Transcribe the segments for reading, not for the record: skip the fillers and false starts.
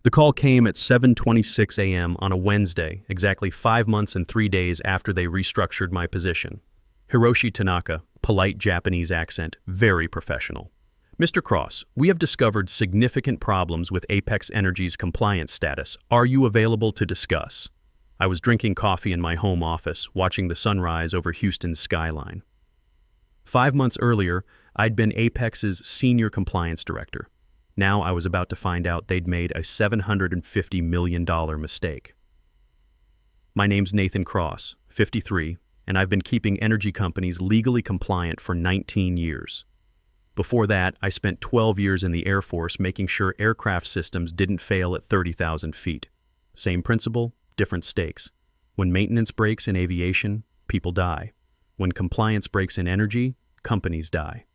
The call came at 7:26 a.m. on a Wednesday, exactly 5 months and 3 days after they restructured my position. Hiroshi Tanaka, polite Japanese accent, very professional. Mr. Cross, we have discovered significant problems with Apex Energy's compliance status. Are you available to discuss? I was drinking coffee in my home office, watching the sunrise over Houston's skyline. 5 months earlier, I'd been Apex's senior compliance director. Now I was about to find out they'd made a $750 million mistake. My name's Nathan Cross, 53, and I've been keeping energy companies legally compliant for 19 years. Before that, I spent 12 years in the Air Force making sure aircraft systems didn't fail at 30,000 feet. Same principle, different stakes. When maintenance breaks in aviation, people die. When compliance breaks in energy, companies die.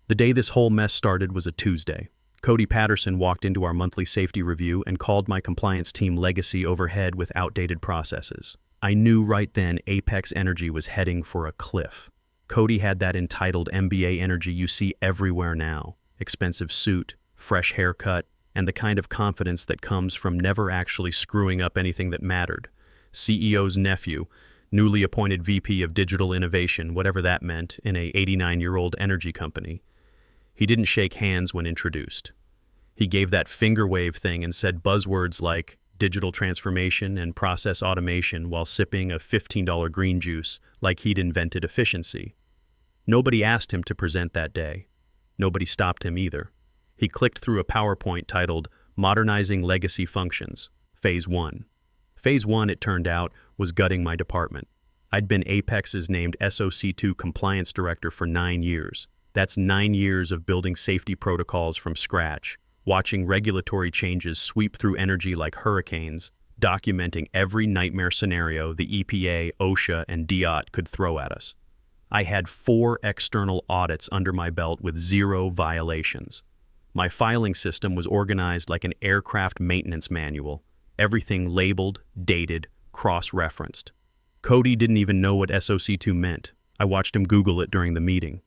The day this whole mess started was a Tuesday. Cody Patterson walked into our monthly safety review and called my compliance team legacy overhead with outdated processes. I knew right then Apex Energy was heading for a cliff. Cody had that entitled MBA energy you see everywhere now. Expensive suit, fresh haircut, and the kind of confidence that comes from never actually screwing up anything that mattered. CEO's nephew, newly appointed VP of Digital Innovation, whatever that meant, in a 89-year-old energy company. He didn't shake hands when introduced. He gave that finger wave thing and said buzzwords like digital transformation and process automation while sipping a $15 green juice like he'd invented efficiency. Nobody asked him to present that day. Nobody stopped him either. He clicked through a PowerPoint titled Modernizing Legacy Functions, Phase 1. Phase 1, it turned out, was gutting my department. I'd been Apex's named SOC2 compliance director for 9 years. That's 9 years of building safety protocols from scratch, watching regulatory changes sweep through energy like hurricanes, documenting every nightmare scenario the EPA, OSHA, and DOT could throw at us. I had 4 external audits under my belt with 0 violations. My filing system was organized like an aircraft maintenance manual, everything labeled, dated, cross-referenced. Cody didn't even know what SOC2 meant. I watched him Google it during the meeting.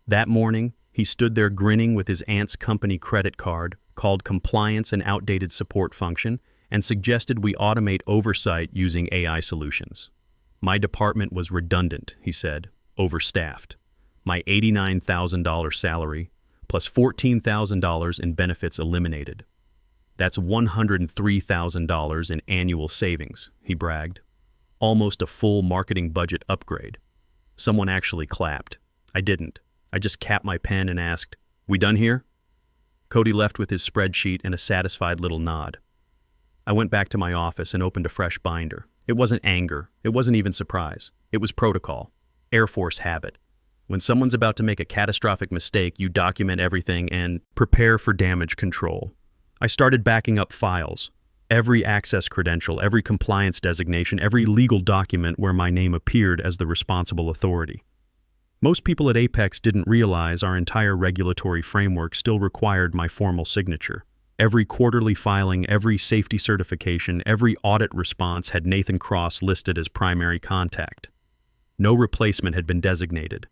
That morning, he stood there grinning with his aunt's company credit card, called compliance an outdated support function, and suggested we automate oversight using AI solutions. My department was redundant, he said, overstaffed. My $89,000 salary, plus $14,000 in benefits eliminated. That's $103,000 in annual savings, he bragged. Almost a full marketing budget upgrade. Someone actually clapped. I didn't. I just capped my pen and asked, "We done here?" Cody left with his spreadsheet and a satisfied little nod. I went back to my office and opened a fresh binder. It wasn't anger. It wasn't even surprise. It was protocol. Air Force habit. When someone's about to make a catastrophic mistake, you document everything and prepare for damage control. I started backing up files. Every access credential, every compliance designation, every legal document where my name appeared as the responsible authority. Most people at Apex didn't realize our entire regulatory framework still required my formal signature. Every quarterly filing, every safety certification, every audit response had Nathan Cross listed as primary contact. No replacement had been designated.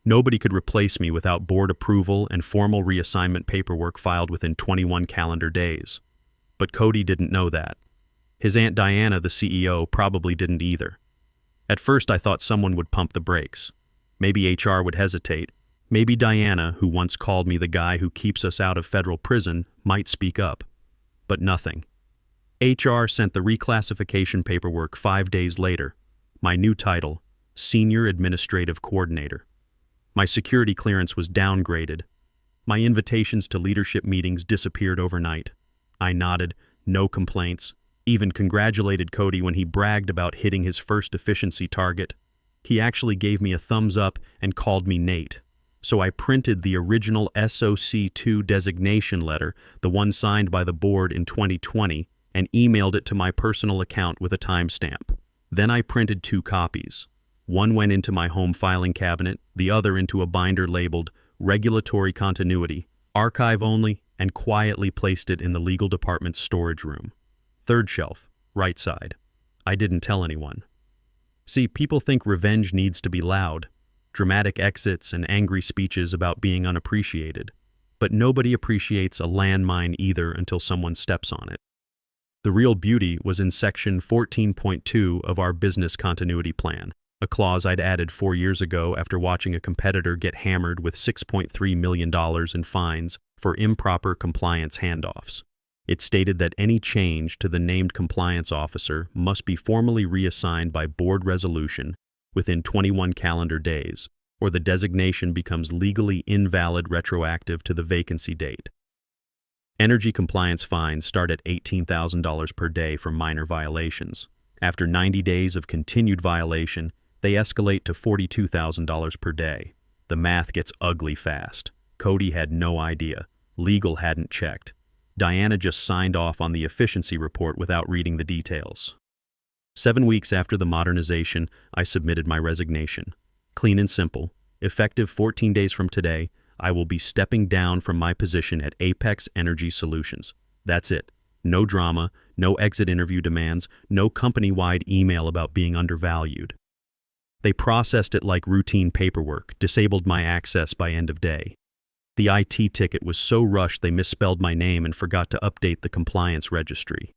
Nobody could replace me without board approval and formal reassignment paperwork filed within 21 calendar days. But Cody didn't know that. His Aunt Diana, the CEO, probably didn't either. At first I thought someone would pump the brakes. Maybe HR would hesitate. Maybe Diana, who once called me the guy who keeps us out of federal prison, might speak up. But nothing. HR sent the reclassification paperwork 5 days later. My new title, Senior Administrative Coordinator. My security clearance was downgraded. My invitations to leadership meetings disappeared overnight. I nodded, no complaints, even congratulated Cody when he bragged about hitting his first efficiency target. He actually gave me a thumbs up and called me Nate. So I printed the original SOC2 designation letter, the one signed by the board in 2020, and emailed it to my personal account with a timestamp. Then I printed 2 copies. One went into my home filing cabinet, the other into a binder labeled Regulatory Continuity, Archive Only, and quietly placed it in the legal department's storage room. 3rd shelf, right side. I didn't tell anyone. See, people think revenge needs to be loud, dramatic exits and angry speeches about being unappreciated. but nobody appreciates a landmine either until someone steps on it. The real beauty was in Section 14.2 of our business continuity plan, a clause I'd added 4 years ago after watching a competitor get hammered with $6.3 million in fines for improper compliance handoffs. It stated that any change to the named compliance officer must be formally reassigned by board resolution within 21 calendar days, or the designation becomes legally invalid retroactive to the vacancy date. Energy compliance fines start at $18,000 per day for minor violations. After 90 days of continued violation, they escalate to $42,000 per day. The math gets ugly fast. Cody had no idea. Legal hadn't checked. Diana just signed off on the efficiency report without reading the details. 7 weeks after the modernization, I submitted my resignation. Clean and simple. Effective 14 days from today, I will be stepping down from my position at Apex Energy Solutions. That's it. No drama, no exit interview demands, no company-wide email about being undervalued. They processed it like routine paperwork, disabled my access by end of day. The IT ticket was so rushed they misspelled my name and forgot to update the compliance registry.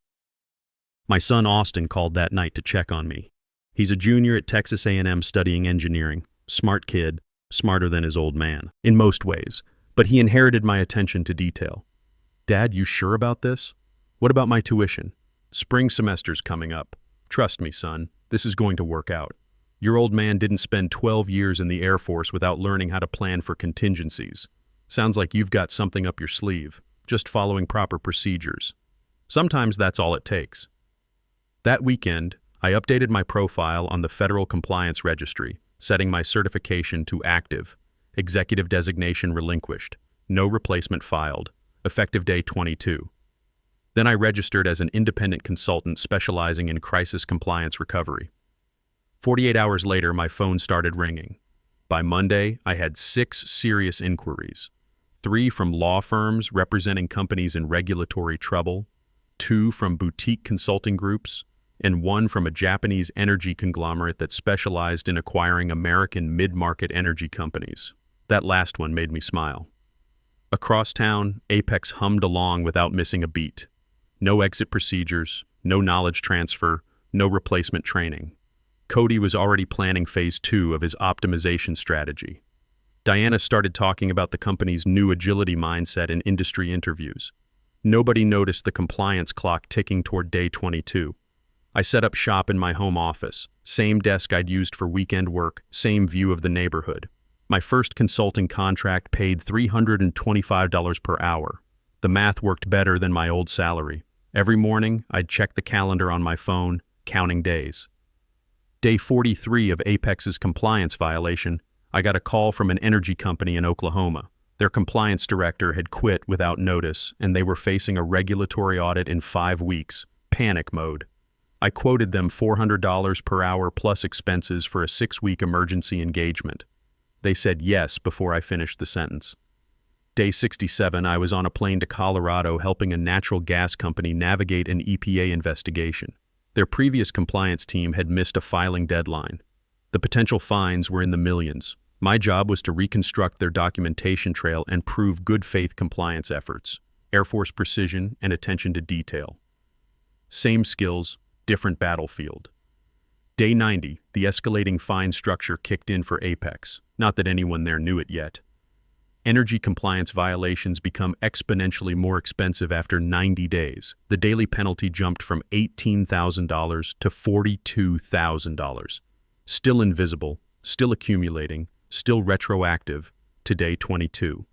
My son Austin called that night to check on me. He's a junior at Texas A&M studying engineering. Smart kid, smarter than his old man, in most ways, but he inherited my attention to detail. Dad, you sure about this? What about my tuition? Spring semester's coming up. Trust me, son, this is going to work out. Your old man didn't spend 12 years in the Air Force without learning how to plan for contingencies. Sounds like you've got something up your sleeve, just following proper procedures. Sometimes that's all it takes. That weekend, I updated my profile on the Federal Compliance Registry, setting my certification to active, executive designation relinquished, no replacement filed, effective day 22. Then I registered as an independent consultant specializing in crisis compliance recovery. 48 hours later, my phone started ringing. By Monday, I had 6 serious inquiries. 3 from law firms representing companies in regulatory trouble, 2 from boutique consulting groups, and 1 from a Japanese energy conglomerate that specialized in acquiring American mid-market energy companies. That last one made me smile. Across town, Apex hummed along without missing a beat. No exit procedures, no knowledge transfer, no replacement training. Cody was already planning phase 2 of his optimization strategy. Diana started talking about the company's new agility mindset in industry interviews. Nobody noticed the compliance clock ticking toward day 22. I set up shop in my home office, same desk I'd used for weekend work, same view of the neighborhood. My first consulting contract paid $325 per hour. The math worked better than my old salary. Every morning, I'd check the calendar on my phone, counting days. Day 43 of Apex's compliance violation, I got a call from an energy company in Oklahoma. Their compliance director had quit without notice, and they were facing a regulatory audit in 5 weeks. Panic mode. I quoted them $400 per hour plus expenses for a 6-week emergency engagement. They said yes before I finished the sentence. Day 67, I was on a plane to Colorado helping a natural gas company navigate an EPA investigation. Their previous compliance team had missed a filing deadline. The potential fines were in the millions. My job was to reconstruct their documentation trail and prove good faith compliance efforts, Air Force precision, and attention to detail. Same skills, different battlefield. Day 90, the escalating fine structure kicked in for Apex, not that anyone there knew it yet. Energy compliance violations become exponentially more expensive after 90 days. The daily penalty jumped from $18,000 to $42,000. Still invisible, still accumulating, still retroactive, to day 22.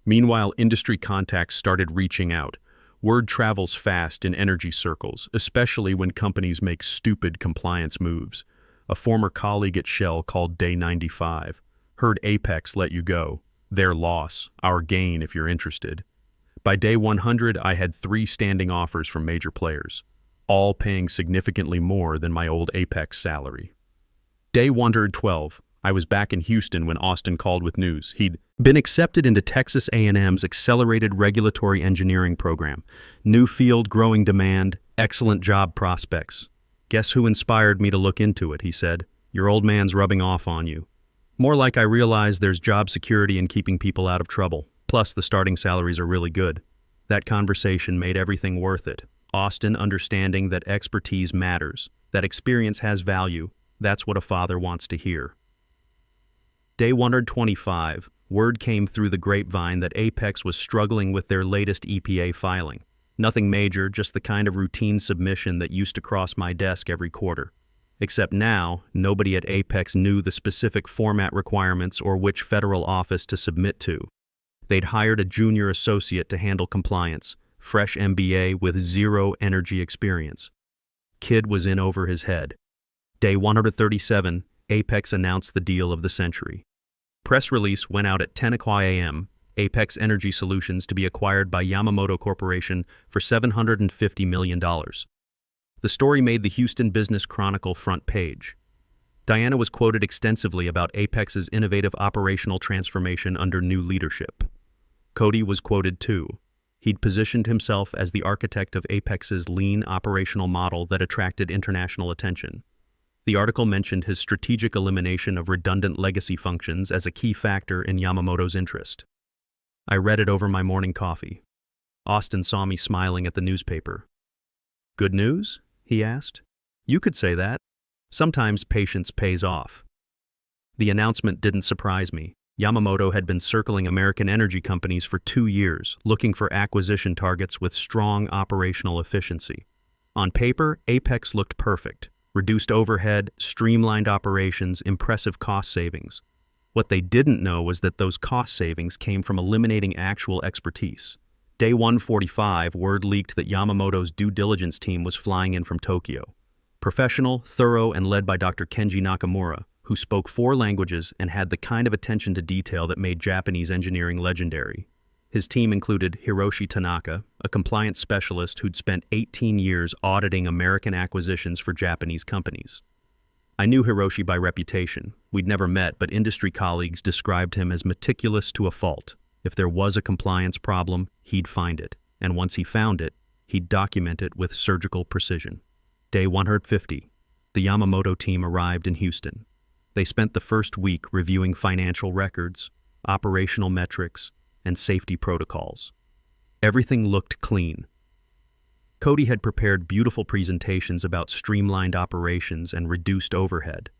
Meanwhile, industry contacts started reaching out. Word travels fast in energy circles, especially when companies make stupid compliance moves. A former colleague at Shell called Day 95. Heard Apex let you go. Their loss, our gain if you're interested. By day 100, I had 3 standing offers from major players, all paying significantly more than my old Apex salary. Day 112, I was back in Houston when Austin called with news. He'd been accepted into Texas A&M's Accelerated Regulatory Engineering program. New field, growing demand, excellent job prospects. Guess who inspired me to look into it, he said. Your old man's rubbing off on you. More like I realized there's job security in keeping people out of trouble. Plus, the starting salaries are really good. That conversation made everything worth it. Austin understanding that expertise matters, that experience has value, that's what a father wants to hear. Day 125, word came through the grapevine that Apex was struggling with their latest EPA filing. Nothing major, just the kind of routine submission that used to cross my desk every quarter. Except now, nobody at Apex knew the specific format requirements or which federal office to submit to. They'd hired a junior associate to handle compliance, fresh MBA with zero energy experience. Kid was in over his head. Day 137, Apex announced the deal of the century. Press release went out at 10 a.m., Apex Energy Solutions to be acquired by Yamamoto Corporation for $750 million. The story made the Houston Business Chronicle front page. Diana was quoted extensively about Apex's innovative operational transformation under new leadership. Cody was quoted too. He'd positioned himself as the architect of Apex's lean operational model that attracted international attention. The article mentioned his strategic elimination of redundant legacy functions as a key factor in Yamamoto's interest. I read it over my morning coffee. Austin saw me smiling at the newspaper. "Good news?" he asked. "You could say that. Sometimes patience pays off." The announcement didn't surprise me. Yamamoto had been circling American energy companies for 2 years, looking for acquisition targets with strong operational efficiency. On paper, Apex looked perfect. Reduced overhead, streamlined operations, impressive cost savings. What they didn't know was that those cost savings came from eliminating actual expertise. Day 145, word leaked that Yamamoto's due diligence team was flying in from Tokyo. Professional, thorough, and led by Dr. Kenji Nakamura, who spoke 4 languages and had the kind of attention to detail that made Japanese engineering legendary. His team included Hiroshi Tanaka, a compliance specialist who'd spent 18 years auditing American acquisitions for Japanese companies. I knew Hiroshi by reputation. We'd never met, but industry colleagues described him as meticulous to a fault. If there was a compliance problem, he'd find it, and once he found it, he'd document it with surgical precision. Day 150. The Yamamoto team arrived in Houston. They spent the first week reviewing financial records, operational metrics, and safety protocols. Everything looked clean. Cody had prepared beautiful presentations about streamlined operations and reduced overhead.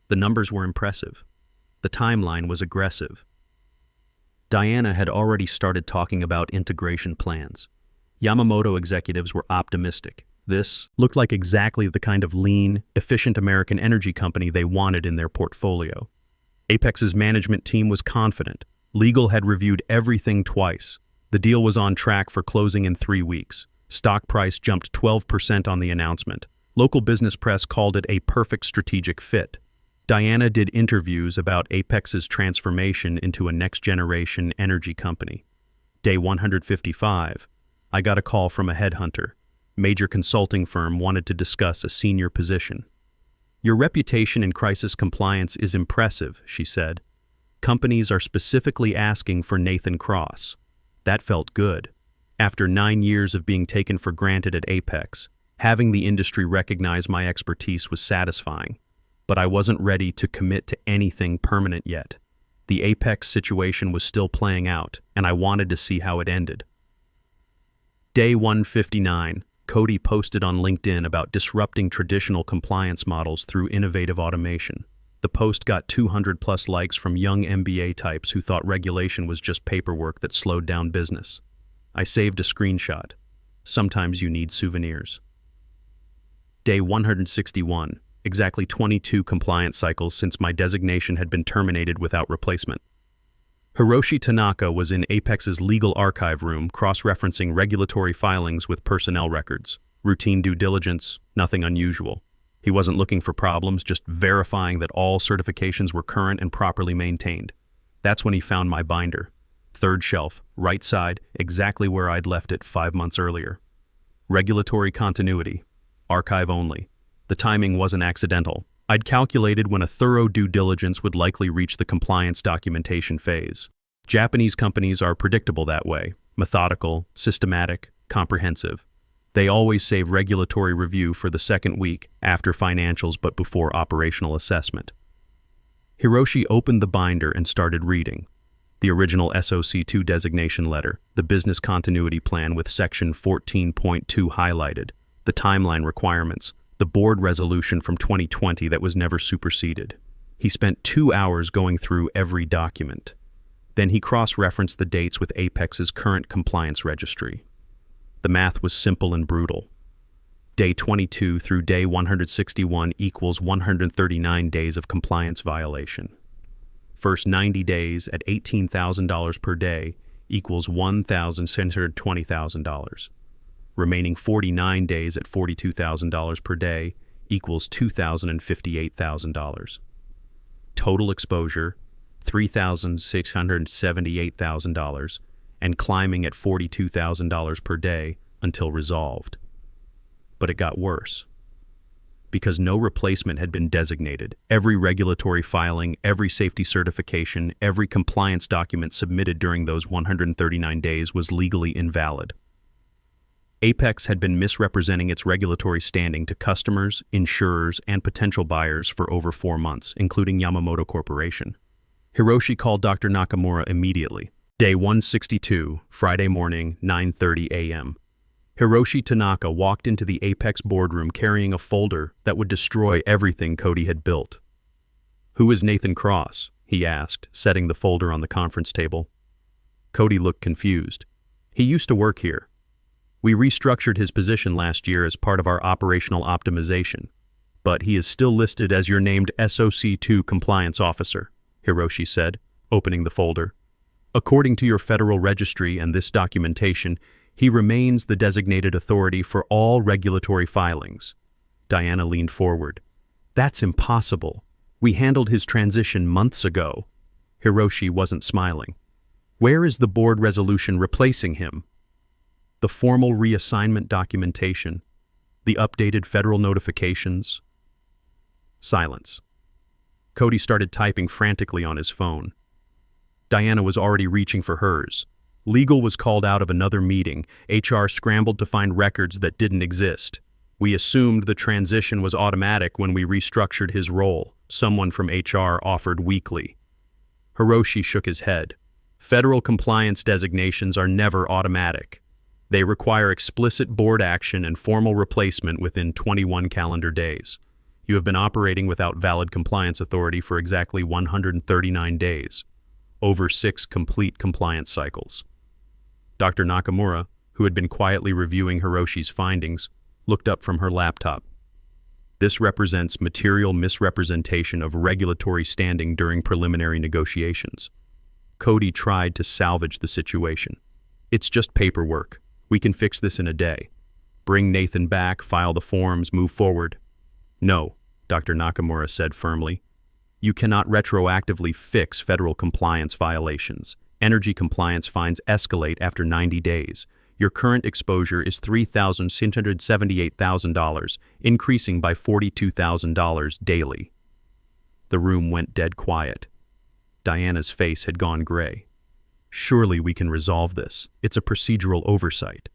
The numbers were impressive. The timeline was aggressive. Diana had already started talking about integration plans. Yamamoto executives were optimistic. This looked like exactly the kind of lean, efficient American energy company they wanted in their portfolio. Apex's management team was confident. Legal had reviewed everything twice. The deal was on track for closing in 3 weeks. Stock price jumped 12% on the announcement. Local business press called it a perfect strategic fit. Diana did interviews about Apex's transformation into a next-generation energy company. Day 155, I got a call from a headhunter. Major consulting firm wanted to discuss a senior position. "Your reputation in crisis compliance is impressive," she said. "Companies are specifically asking for Nathan Cross." That felt good. After 9 years of being taken for granted at Apex, having the industry recognize my expertise was satisfying. But I wasn't ready to commit to anything permanent yet. The Apex situation was still playing out, and I wanted to see how it ended. Day 159. Cody posted on LinkedIn about disrupting traditional compliance models through innovative automation. The post got 200+ likes from young MBA types who thought regulation was just paperwork that slowed down business. I saved a screenshot. Sometimes you need souvenirs. Day 161. Exactly 22 compliance cycles since my designation had been terminated without replacement. Hiroshi Tanaka was in Apex's legal archive room cross-referencing regulatory filings with personnel records. Routine due diligence, nothing unusual. He wasn't looking for problems, just verifying that all certifications were current and properly maintained. That's when he found my binder. 3rd shelf, right side, exactly where I'd left it 5 months earlier. Regulatory continuity. Archive only. The timing wasn't accidental. I'd calculated when a thorough due diligence would likely reach the compliance documentation phase. Japanese companies are predictable that way, methodical, systematic, comprehensive. They always save regulatory review for the 2nd week after financials but before operational assessment. Hiroshi opened the binder and started reading. The original SOC2 designation letter, the business continuity plan with section 14.2 highlighted, the timeline requirements, the board resolution from 2020 that was never superseded. He spent 2 hours going through every document. Then he cross-referenced the dates with Apex's current compliance registry. The math was simple and brutal. Day 22 through day 161 equals 139 days of compliance violation. First 90 days at $18,000 per day equals $1,620,000. Remaining 49 days at $42,000 per day equals $2,058,000. Total exposure, $3,678,000, and climbing at $42,000 per day until resolved. But it got worse. Because no replacement had been designated, every regulatory filing, every safety certification, every compliance document submitted during those 139 days was legally invalid. Apex had been misrepresenting its regulatory standing to customers, insurers, and potential buyers for over 4 months, including Yamamoto Corporation. Hiroshi called Dr. Nakamura immediately. Day 162, Friday morning, 9:30 a.m. Hiroshi Tanaka walked into the Apex boardroom carrying a folder that would destroy everything Cody had built. "Who is Nathan Cross?" he asked, setting the folder on the conference table. Cody looked confused. "He used to work here. We restructured his position last year as part of our operational optimization, but he is still listed as your named SOC2 compliance officer," Hiroshi said, opening the folder. "According to your federal registry and this documentation, he remains the designated authority for all regulatory filings." Diana leaned forward. "That's impossible. We handled his transition months ago." Hiroshi wasn't smiling. "Where is the board resolution replacing him? The formal reassignment documentation? The updated federal notifications?" Silence. Cody started typing frantically on his phone. Diana was already reaching for hers. Legal was called out of another meeting. HR scrambled to find records that didn't exist. "We assumed the transition was automatic when we restructured his role," someone from HR offered weakly. Hiroshi shook his head. "Federal compliance designations are never automatic. They require explicit board action and formal replacement within 21 calendar days. You have been operating without valid compliance authority for exactly 139 days, over 6 complete compliance cycles." Dr. Nakamura, who had been quietly reviewing Hiroshi's findings, looked up from her laptop. "This represents material misrepresentation of regulatory standing during preliminary negotiations." Cody tried to salvage the situation. "It's just paperwork. We can fix this in a day. Bring Nathan back, file the forms, move forward." "No," Dr. Nakamura said firmly. "You cannot retroactively fix federal compliance violations. Energy compliance fines escalate after 90 days. Your current exposure is $3,678,000, increasing by $42,000 daily." The room went dead quiet. Diana's face had gone gray. "Surely we can resolve this. It's a procedural oversight."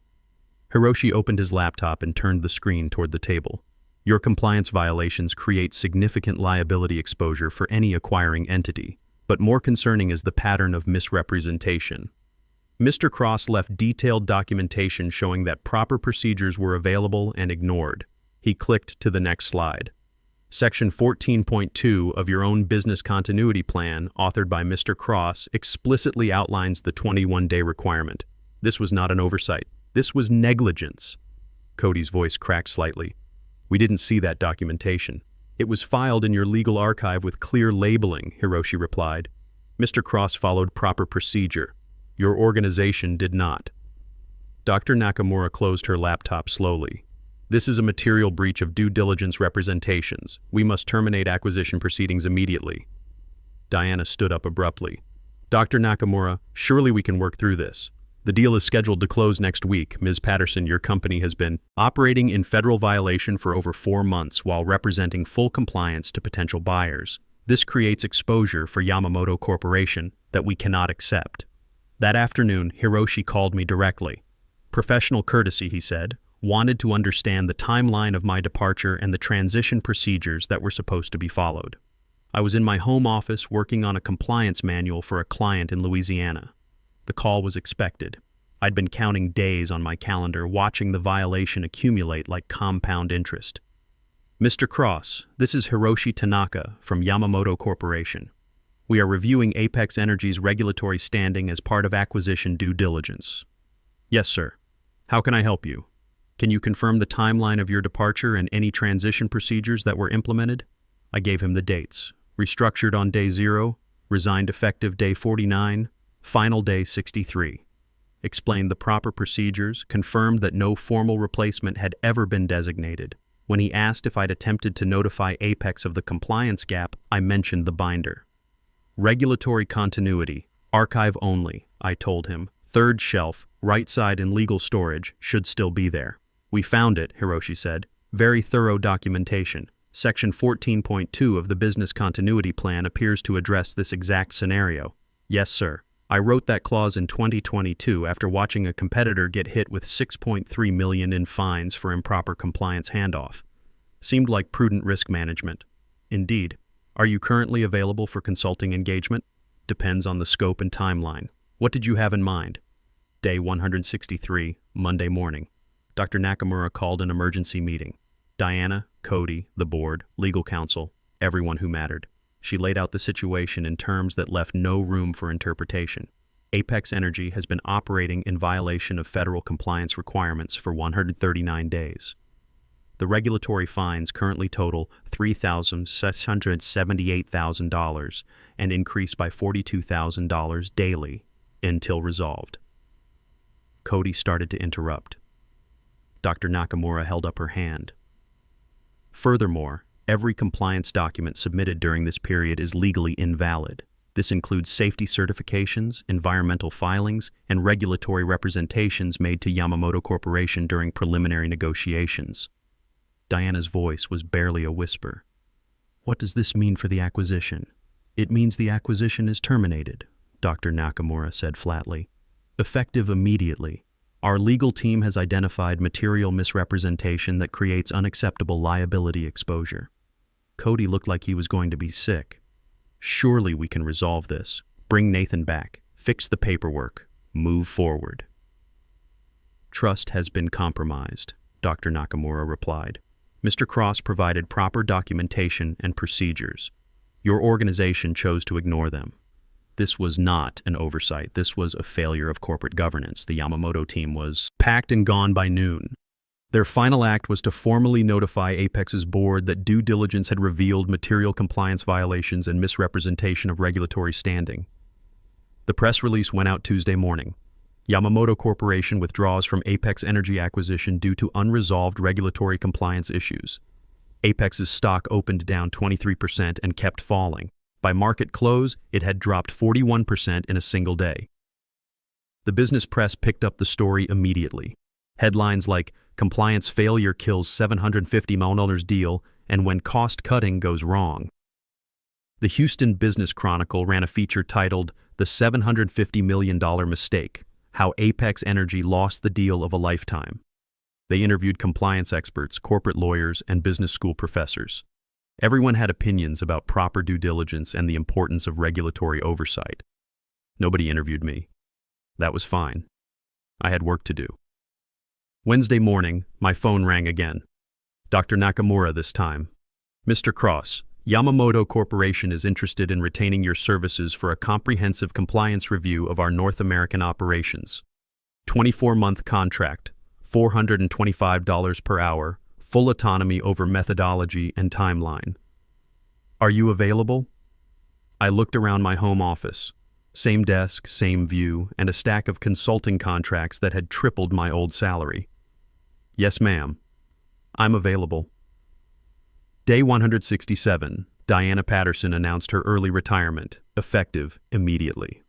Hiroshi opened his laptop and turned the screen toward the table. "Your compliance violations create significant liability exposure for any acquiring entity. But more concerning is the pattern of misrepresentation. Mr. Cross left detailed documentation showing that proper procedures were available and ignored." He clicked to the next slide. "Section 14.2 of your own business continuity plan, authored by Mr. Cross, explicitly outlines the 21-day requirement. This was not an oversight. This was negligence." Cody's voice cracked slightly. "We didn't see that documentation. It was filed in your legal archive with clear labeling," Hiroshi replied. "Mr. Cross followed proper procedure. Your organization did not." Dr. Nakamura closed her laptop slowly. "This is a material breach of due diligence representations. We must terminate acquisition proceedings immediately." Diana stood up abruptly. "Dr. Nakamura, surely we can work through this. The deal is scheduled to close next week. Ms. Patterson, your company has been operating in federal violation for over 4 months while representing full compliance to potential buyers. This creates exposure for Yamamoto Corporation that we cannot accept." That afternoon, Hiroshi called me directly. "Professional courtesy," he said, "wanted to understand the timeline of my departure and the transition procedures that were supposed to be followed." I was in my home office working on a compliance manual for a client in Louisiana. The call was expected. I'd been counting days on my calendar, watching the violation accumulate like compound interest. Mr. Cross, this is Hiroshi Tanaka from Yamamoto Corporation. We are reviewing Apex Energy's regulatory standing as part of acquisition due diligence. Yes, sir. How can I help you? Can you confirm the timeline of your departure and any transition procedures that were implemented? I gave him the dates. Restructured on day 0, resigned effective day 49, final day 63. Explained the proper procedures, confirmed that no formal replacement had ever been designated. When he asked if I'd attempted to notify Apex of the compliance gap, I mentioned the binder. Regulatory continuity, archive only, I told him. Third shelf, right side in legal storage, should still be there. We found it, Hiroshi said. Very thorough documentation. Section 14.2 of the Business Continuity Plan appears to address this exact scenario. Yes, sir. I wrote that clause in 2022 after watching a competitor get hit with $6.3 million in fines for improper compliance handoff. Seemed like prudent risk management. Indeed. Are you currently available for consulting engagement? Depends on the scope and timeline. What did you have in mind? Day 163, Monday morning. Dr. Nakamura called an emergency meeting. Diana, Cody, the board, legal counsel, everyone who mattered. She laid out the situation in terms that left no room for interpretation. Apex Energy has been operating in violation of federal compliance requirements for 139 days. The regulatory fines currently total $3,678,000 and increase by $42,000 daily until resolved. Cody started to interrupt. Dr. Nakamura held up her hand. Furthermore, every compliance document submitted during this period is legally invalid. This includes safety certifications, environmental filings, and regulatory representations made to Yamamoto Corporation during preliminary negotiations. Diana's voice was barely a whisper. What does this mean for the acquisition? It means the acquisition is terminated, Dr. Nakamura said flatly. Effective immediately. Our legal team has identified material misrepresentation that creates unacceptable liability exposure. Cody looked like he was going to be sick. Surely we can resolve this. Bring Nathan back. Fix the paperwork. Move forward. Trust has been compromised, Dr. Nakamura replied. Mr. Cross provided proper documentation and procedures. Your organization chose to ignore them. This was not an oversight. This was a failure of corporate governance. The Yamamoto team was packed and gone by noon. Their final act was to formally notify Apex's board that due diligence had revealed material compliance violations and misrepresentation of regulatory standing. The press release went out Tuesday morning. Yamamoto Corporation withdraws from Apex Energy acquisition due to unresolved regulatory compliance issues. Apex's stock opened down 23% and kept falling. By market close, it had dropped 41% in a single day. The business press picked up the story immediately. Headlines like, "Compliance failure kills $750 million deal," and "When cost cutting goes wrong." The Houston Business Chronicle ran a feature titled, "The $750 million Mistake: How Apex Energy Lost the Deal of a Lifetime." They interviewed compliance experts, corporate lawyers, and business school professors. Everyone had opinions about proper due diligence and the importance of regulatory oversight. Nobody interviewed me. That was fine. I had work to do. Wednesday morning, my phone rang again. Dr. Nakamura this time. Mr. Cross, Yamamoto Corporation is interested in retaining your services for a comprehensive compliance review of our North American operations. 24-month contract, $425 per hour, full autonomy over methodology and timeline. Are you available? I looked around my home office. Same desk, same view, and a stack of consulting contracts that had tripled my old salary. Yes, ma'am. I'm available. Day 167, Diana Patterson announced her early retirement, effective immediately.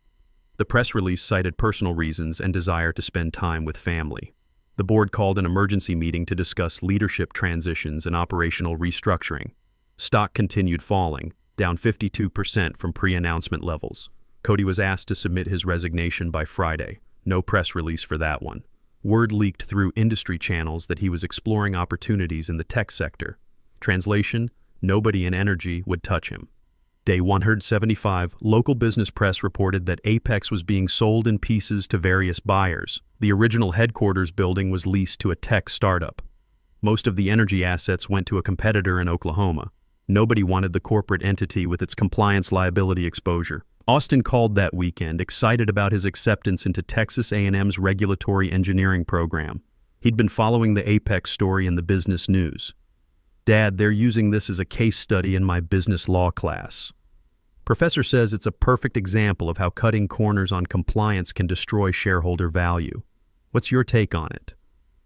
The press release cited personal reasons and desire to spend time with family. The board called an emergency meeting to discuss leadership transitions and operational restructuring. Stock continued falling, down 52% from pre-announcement levels. Cody was asked to submit his resignation by Friday. No press release for that one. Word leaked through industry channels that he was exploring opportunities in the tech sector. Translation: nobody in energy would touch him. Day 175, local business press reported that Apex was being sold in pieces to various buyers. The original headquarters building was leased to a tech startup. Most of the energy assets went to a competitor in Oklahoma. Nobody wanted the corporate entity with its compliance liability exposure. Austin called that weekend, excited about his acceptance into Texas A&M's regulatory engineering program. He'd been following the Apex story in the business news. "Dad, they're using this as a case study in my business law class. Professor says it's a perfect example of how cutting corners on compliance can destroy shareholder value. What's your take on it?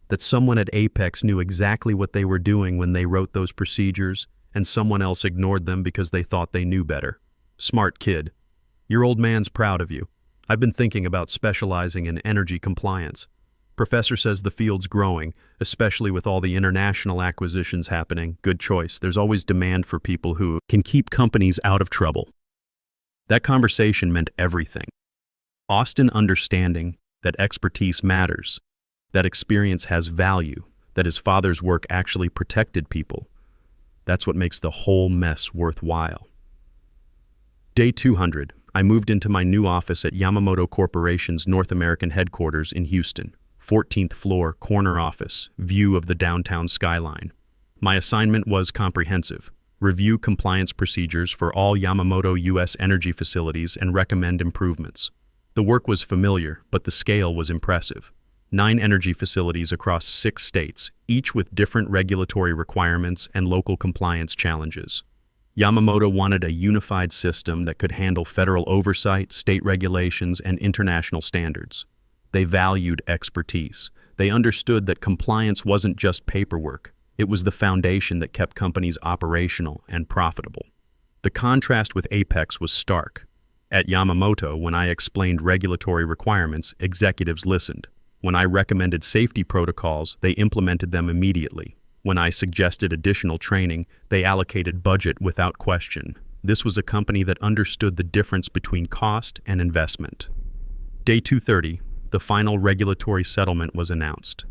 That someone at Apex knew exactly what they were doing when they wrote those procedures, and someone else ignored them because they thought they knew better. Smart kid. Your old man's proud of you. I've been thinking about specializing in energy compliance. Professor says the field's growing, especially with all the international acquisitions happening. Good choice. There's always demand for people who can keep companies out of trouble." That conversation meant everything. Austin understanding that expertise matters, that experience has value, that his father's work actually protected people. That's what makes the whole mess worthwhile. Day 200, I moved into my new office at Yamamoto Corporation's North American headquarters in Houston. 14th floor, corner office, view of the downtown skyline. My assignment was comprehensive. Review compliance procedures for all Yamamoto U.S. energy facilities and recommend improvements. The work was familiar, but the scale was impressive. 9 energy facilities across 6 states, each with different regulatory requirements and local compliance challenges. Yamamoto wanted a unified system that could handle federal oversight, state regulations, and international standards. They valued expertise. They understood that compliance wasn't just paperwork. It was the foundation that kept companies operational and profitable. The contrast with Apex was stark. At Yamamoto, when I explained regulatory requirements, executives listened. When I recommended safety protocols, they implemented them immediately. When I suggested additional training, they allocated budget without question. This was a company that understood the difference between cost and investment. Day 230. The final regulatory settlement was announced.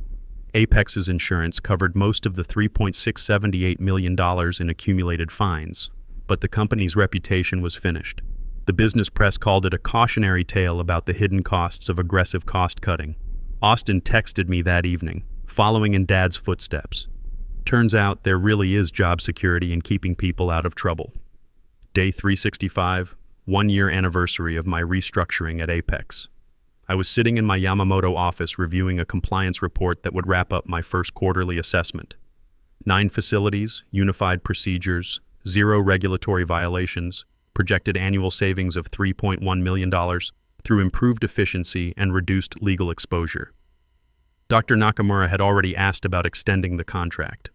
Apex's insurance covered most of the $3.678 million in accumulated fines, but the company's reputation was finished. The business press called it a cautionary tale about the hidden costs of aggressive cost-cutting. Austin texted me that evening, following in Dad's footsteps. Turns out there really is job security in keeping people out of trouble. Day 365, 1-year anniversary of my restructuring at Apex. I was sitting in my Yamamoto office reviewing a compliance report that would wrap up my first quarterly assessment. 9 facilities, unified procedures, 0 regulatory violations, projected annual savings of $3.1 million through improved efficiency and reduced legal exposure. Dr. Nakamura had already asked about extending the contract.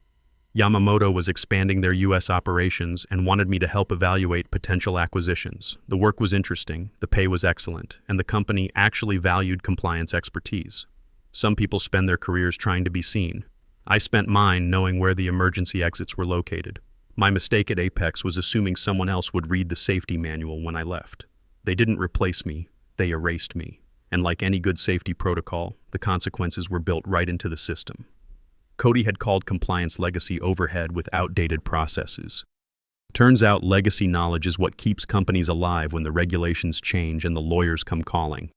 Yamamoto was expanding their U.S. operations and wanted me to help evaluate potential acquisitions. The work was interesting, the pay was excellent, and the company actually valued compliance expertise. Some people spend their careers trying to be seen. I spent mine knowing where the emergency exits were located. My mistake at Apex was assuming someone else would read the safety manual when I left. They didn't replace me, they erased me. And like any good safety protocol, the consequences were built right into the system. Cody had called compliance legacy overhead with outdated processes. Turns out legacy knowledge is what keeps companies alive when the regulations change and the lawyers come calling.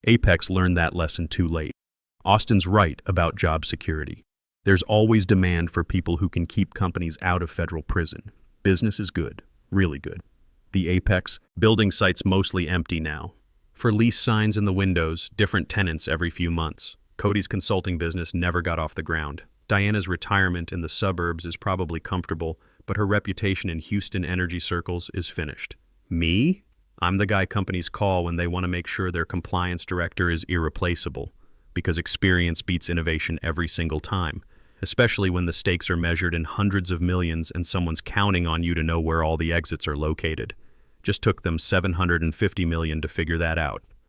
Apex learned that lesson too late. Austin's right about job security. There's always demand for people who can keep companies out of federal prison. Business is good, really good. The Apex building site's mostly empty now. For lease signs in the windows, different tenants every few months. Cody's consulting business never got off the ground. Diana's retirement in the suburbs is probably comfortable, but her reputation in Houston energy circles is finished. Me? I'm the guy companies call when they want to make sure their compliance director is irreplaceable, because experience beats innovation every single time, especially when the stakes are measured in hundreds of millions and someone's counting on you to know where all the exits are located. Just took them $750 million to figure that out.